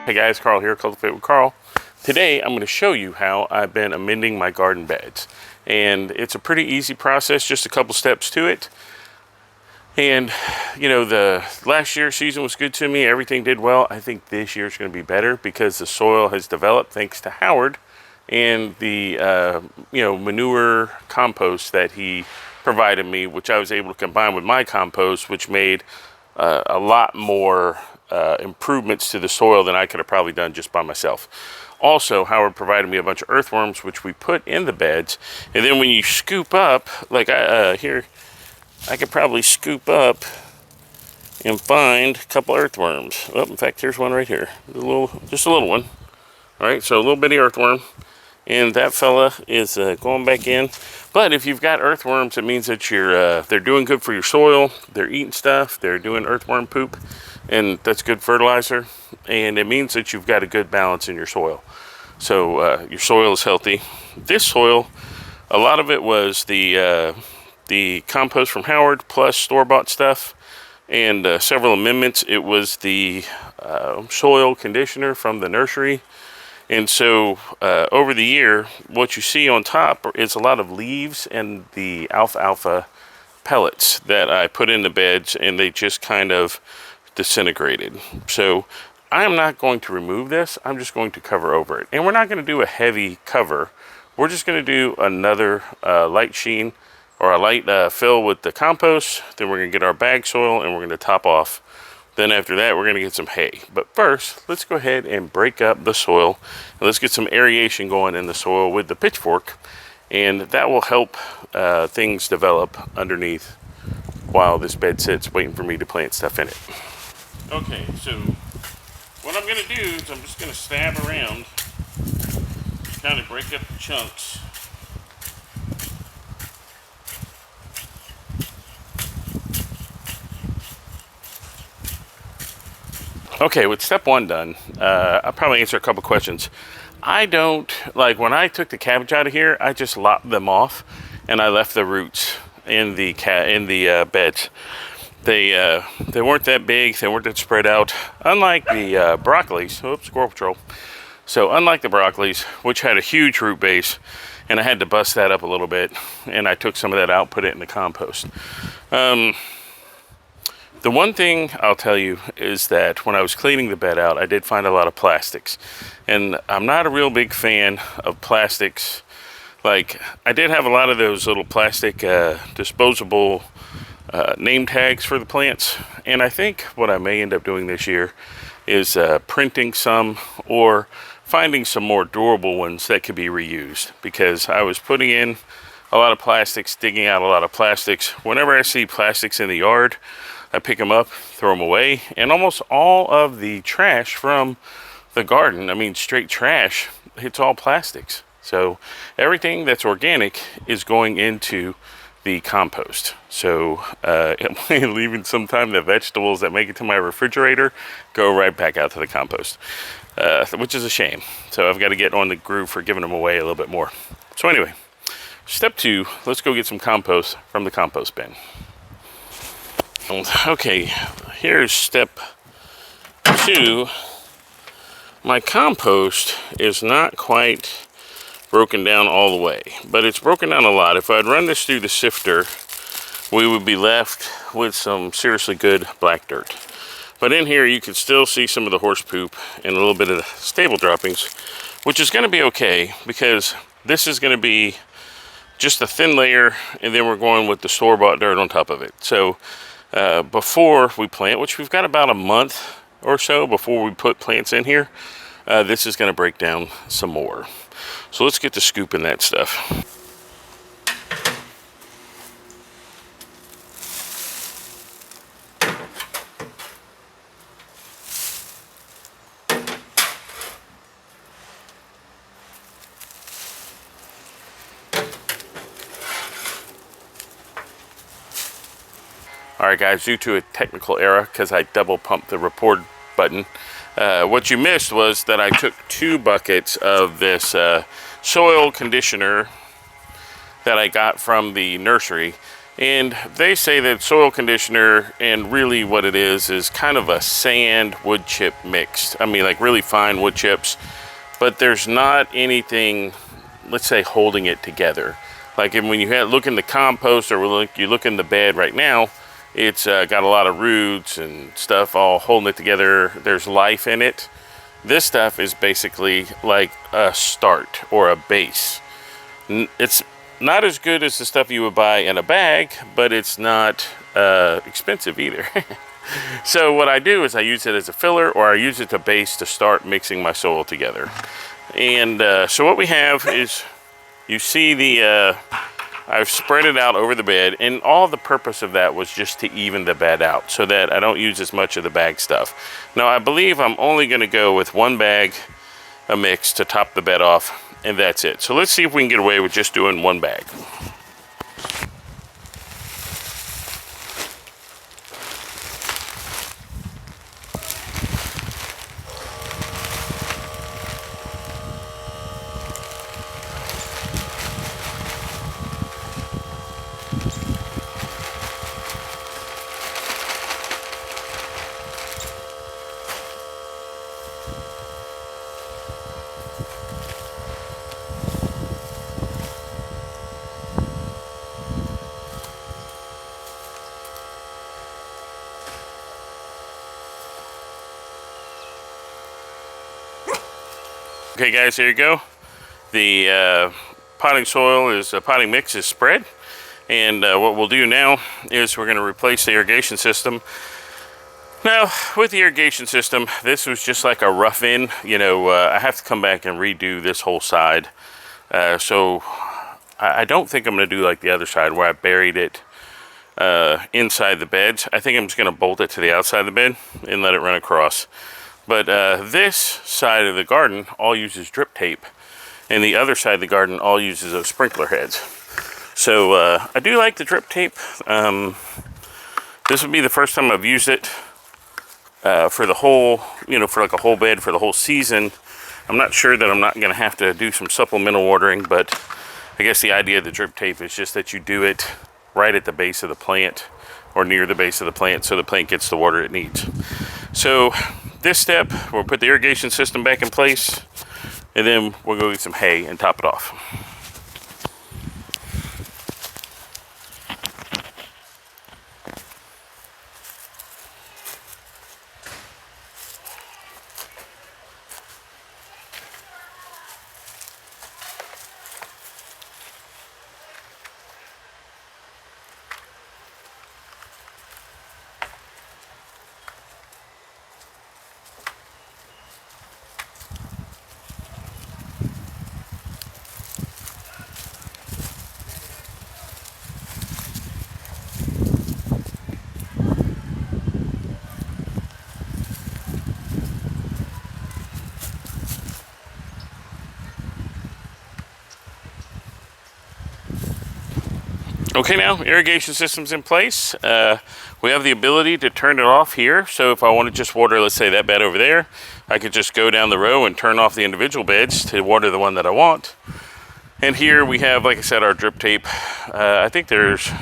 Hey guys, Carl here, Cultivate with Carl. Today I'm going to show you how I've been amending my garden beds. And it's a pretty easy process, just a couple steps to it. And, you know, the last year's season was good to me. Everything did well. I think this year's going to be better because the soil has developed thanks to Howard and the, manure compost that he provided me, which I was able to combine with my compost, which made a lot more improvements to the soil than I could have probably done just by myself. Also, Howard provided me a bunch of earthworms, which we put in the beds. And then when you scoop up, like here, I could probably scoop up and find a couple earthworms. Oh, in fact, here's one right here. Just a little one. All right, so a little bitty earthworm. And that fella is going back in. But if you've got earthworms, it means that they're doing good for your soil. They're eating stuff. They're doing earthworm poop. And that's good fertilizer. And it means that you've got a good balance in your soil. So your soil is healthy. This soil, a lot of it was the compost from Howard plus store-bought stuff and several amendments. It was the soil conditioner from the nursery. And so over the year, what you see on top is a lot of leaves and the alfalfa pellets that I put in the beds, and they just kind of disintegrated. So I am not going to remove this. I'm just going to cover over it. And we're not going to do a heavy cover. We're just going to do another light sheen or a light fill with the compost. Then we're going to get our bag soil and we're going to top off. Then after that, we're going to get some hay. But first, let's go ahead and break up the soil. And let's get some aeration going in the soil with the pitchfork. And that will help things develop underneath while this bed sits waiting for me to plant stuff in it. Okay, so what I'm going to do is I'm just going to stab around, kind of break up the chunks. Okay, with step one done, I'll probably answer a couple questions. I don't, like when I took the cabbage out of here, I just lopped them off and I left the roots in the beds. They weren't that big, they weren't that spread out. Unlike the broccolis, oops, squirrel patrol. So unlike the broccolis, which had a huge root base, and I had to bust that up a little bit, and I took some of that out, put it in the compost. The one thing I'll tell you is that when I was cleaning the bed out, I did find a lot of plastics. And I'm not a real big fan of plastics. Like, I did have a lot of those little plastic disposable name tags for the plants. And I think what I may end up doing this year is printing some or finding some more durable ones that could be reused. Because I was putting in a lot of plastics, digging out a lot of plastics. Whenever I see plastics in the yard, I pick them up, throw them away, and almost all of the trash from the garden, I mean straight trash, it's all plastics. So everything that's organic is going into the compost. So leaving sometime the vegetables that make it to my refrigerator go right back out to the compost, which is a shame. So I've got to get on the groove for giving them away a little bit more. So anyway, step two, let's go get some compost from the compost bin. Okay, here's step two. My compost is not quite broken down all the way, but it's broken down a lot. If I'd run this through the sifter, we would be left with some seriously good black dirt. But in here, you can still see some of the horse poop and a little bit of the stable droppings, which is going to be okay because this is going to be just a thin layer, and then we're going with the store-bought dirt on top of it. So before we plant, which we've got about a month or so before we put plants in here, this is going to break down some more. So let's get to scooping that stuff. Alright guys, due to a technical error, because I double pumped the record button, what you missed was that I took 2 buckets of this soil conditioner that I got from the nursery, And they say that soil conditioner, and really what it is kind of a sand wood chip mixed. I mean, like really fine wood chips, but there's not anything, let's say, holding it together. Like when you look in the compost, or you look in the bed right now, it's got a lot of roots and stuff all holding it together. There's life in it. This stuff is basically like a start or a base. It's not as good as the stuff you would buy in a bag, but it's not expensive either. So what I do is I use it as a filler, or I use it to base to start mixing my soil together. And so what we have is, you see I've spread it out over the bed, and all the purpose of that was just to even the bed out so that I don't use as much of the bag stuff. Now I believe I'm only going to go with one bag of mix to top the bed off, and that's it. So let's see if we can get away with just doing one bag. Okay guys, here you go. The potting potting mix is spread. And what we'll do now is we're gonna replace the irrigation system. Now, with the irrigation system, this was just like a rough in. I have to come back and redo this whole side. So I don't think I'm gonna do like the other side where I buried it inside the beds. I think I'm just gonna bolt it to the outside of the bed and let it run across. But this side of the garden all uses drip tape, and the other side of the garden all uses those sprinkler heads. So I do like the drip tape. This would be the first time I've used it for the whole, for like a whole bed for the whole season. I'm not sure that I'm not going to have to do some supplemental watering, but I guess the idea of the drip tape is just that you do it right at the base of the plant, or near the base of the plant, so the plant gets the water it needs. So this step, we'll put the irrigation system back in place, and then we'll go get some hay and top it off. Okay, now irrigation system's in place. We have the ability to turn it off here. So if I want to just water, let's say that bed over there, I could just go down the row and turn off the individual beds to water the one that I want. And here we have, like I said, our drip tape. I think there's an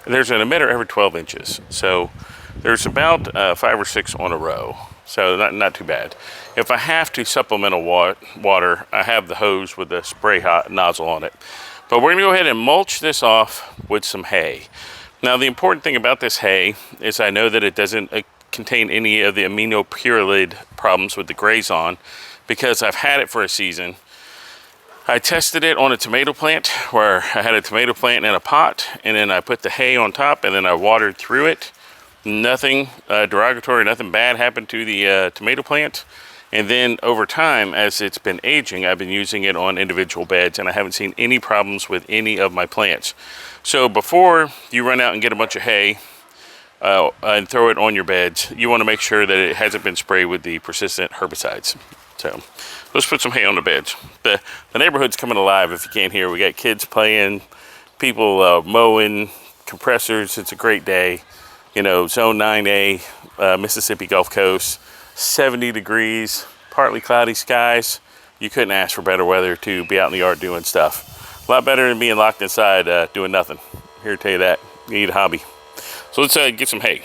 emitter every 12 inches. So there's about 5 or 6 on a row. So not too bad. If I have to supplemental water, I have the hose with the spray nozzle on it. But we're gonna go ahead and mulch this off with some hay. Now the important thing about this hay is I know that it doesn't contain any of the aminopyrrolide problems with the grazon, because I've had it for a season. I tested it on a tomato plant, where I had a tomato plant in a pot, and then I put the hay on top, and then I watered through it. Nothing derogatory, nothing bad happened to the tomato plant. And then over time, as it's been aging, I've been using it on individual beds, and I haven't seen any problems with any of my plants. So before you run out and get a bunch of hay and throw it on your beds, you want to make sure that it hasn't been sprayed with the persistent herbicides. So let's put some hay on the beds. The neighborhood's coming alive, if you can't hear. We got kids playing, people mowing, compressors. It's a great day. Zone 9A, Mississippi Gulf Coast. 70 degrees, partly cloudy skies. You couldn't ask for better weather to be out in the yard doing stuff. A lot better than being locked inside doing nothing. Here to tell you that. You need a hobby. So let's get some hay.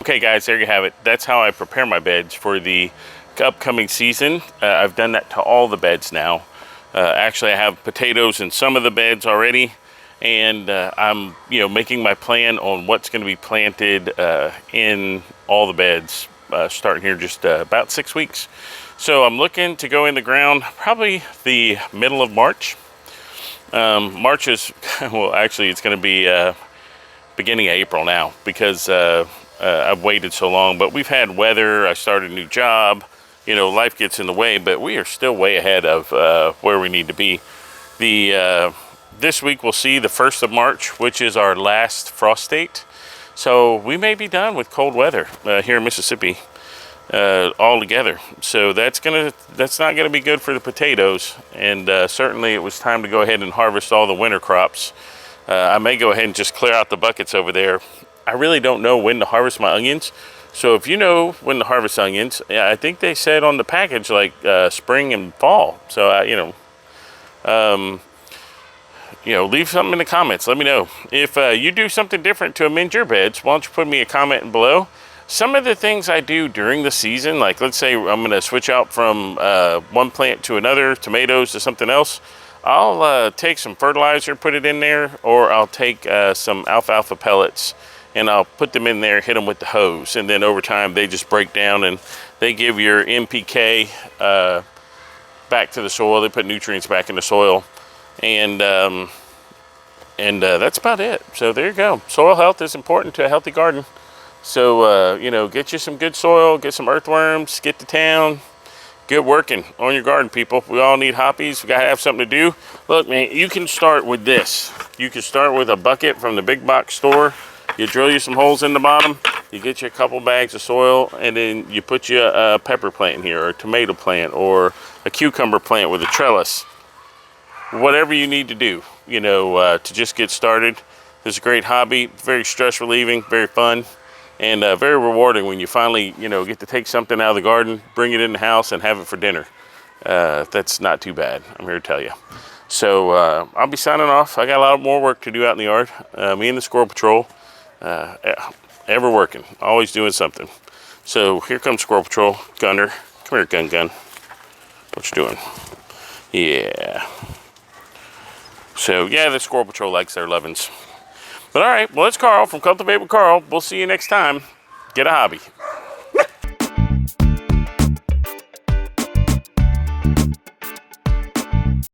Okay guys, there you have it. That's how I prepare my beds for the upcoming season. I've done that to all the beds now. Actually, I have potatoes in some of the beds already, and I'm making my plan on what's going to be planted in all the beds starting here just about 6 weeks. So I'm looking to go in the ground probably the middle of March. March is, well actually it's going to be beginning of April now because I've waited so long, but we've had weather. I started a new job, life gets in the way, but we are still way ahead of where we need to be. This week we'll see the 1st of March, which is our last frost date. So we may be done with cold weather here in Mississippi altogether. So that's not gonna be good for the potatoes, and certainly it was time to go ahead and harvest all the winter crops. I may go ahead and just clear out the buckets over there. I really don't know when to harvest my onions. So if you know when to harvest onions, yeah, I think they said on the package like spring and fall. So leave something in the comments. Let me know if you do something different to amend your beds. Why don't you put me a comment below? Some of the things I do during the season, like let's say I'm going to switch out from one plant to another, tomatoes to something else. I'll take some fertilizer, put it in there, or I'll take some alfalfa pellets and I'll put them in there, hit them with the hose, and then over time they just break down and they give your NPK back to the soil. They put nutrients back in the soil, and that's about it. So there you go. Soil health is important to a healthy garden. So get you some good soil, get some earthworms, get to town, get working on your garden, people. We all need hobbies. We gotta have something to do. Look, man, you can start with this. You can start with a bucket from the big box store. You drill you some holes in the bottom, you get you a couple bags of soil, and then you put you a pepper plant in here, or a tomato plant, or a cucumber plant with a trellis. Whatever you need to do, to just get started. It's a great hobby, very stress relieving, very fun, and very rewarding when you finally, get to take something out of the garden, bring it in the house, and have it for dinner. That's not too bad, I'm here to tell you. So I'll be signing off. I got a lot more work to do out in the yard. Me and the Squirrel Patrol. Ever working, always doing something. So here comes Squirrel Patrol. Gunner, come here, gun. What you doing? Yeah. So yeah, the Squirrel Patrol likes their lovin's. But all right, well, it's Carl from Cultivate with Carl. We'll see you next time. Get a hobby.